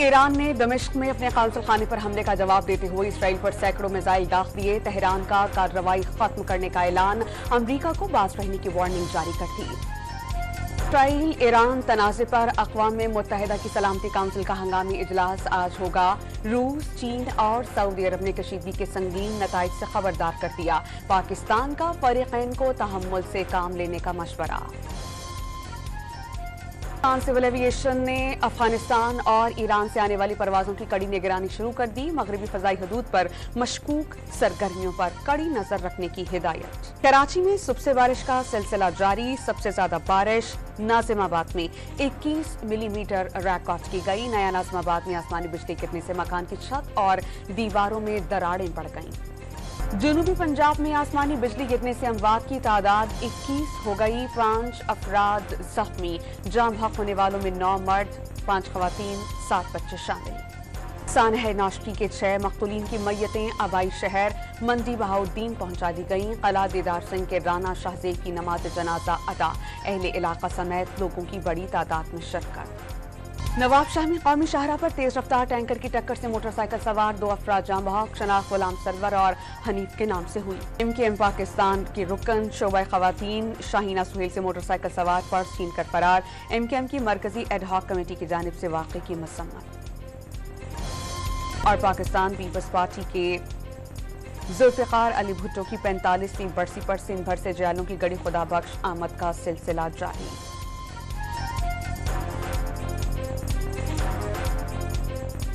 Iran ने दमिश्क में अपने कौंसल खाने पर हमले का जवाब देते हुए इसराइल पर सैकड़ों मिसाइल दाग दिए। तेहरान का कार्रवाई खत्म करने का ऐलान, अमरीका को बाज रहने की वार्निंग जारी कर दी। इसराइल ईरान तनाज़े पर अक़वाम मुत्तहिदा की सलामती काउंसिल का हंगामी इजलास आज होगा। रूस, चीन और सऊदी अरब ने कशीदगी के संगीन नताइज से खबरदार कर दिया। पाकिस्तान का फरीक़ैन को तहम्मुल से काम लेने का मशवरा। सिविल एविएशन ने अफगानिस्तान और ईरान से आने वाली परवाजों की कड़ी निगरानी शुरू कर दी। मगरबी फजाई हदूद पर मशकूक सरगर्मियों पर कड़ी नजर रखने की हिदायत। कराची में सुबह से बारिश का सिलसिला जारी। सबसे ज्यादा बारिश नाजिमाबाद में 21 मिलीमीटर रिकॉर्ड की गई। नया नाजिमाबाद में आसमानी बिजली गिरने से मकान की छत और दीवारों में दरारें पड़ गईं। जनूबी पंजाब में आसमानी बिजली गिरने से अमवात की तादाद 21 हो गई। 5 अफराद जख्मी। जाम हक होने वालों में 9 मर्द, 5 खवातीन, 7 बच्चे शामिल। सानह नाश्ती के 6 मकतूलीन की मैयतें आबाई शहर मंडी बहाउद्दीन पहुंचा दी गईं। कला दीदार सिंह के राना शाहजेब की नमाज जनाजा अदा। अहले इलाका समेत लोगों की बड़ी तादाद में शिरकत। नवाबशाह में कौमी शाहरा पर तेज रफ्तार टैंकर की टक्कर से मोटरसाइकिल सवार 2 अफराद जाम बहक। शनाख्त गुलाम सरवर और हनीफ के नाम से हुई। MKM पाकिस्तान की रुकन शोबा खवातीन शाहीना सुहेल से मोटरसाइकिल सवार पर्स छीन कर फरार। MKM की मरकजी एडहॉक कमेटी की जानिब से वाक़े की मसम्मत। और पाकिस्तान पीपल्स पार्टी के जुल्फ़िकार अली भुट्टो की 45वीं बरसी पर सिंध भर से जयालों की गड़ी खुदा बख्श आमद का सिलसिला जारी।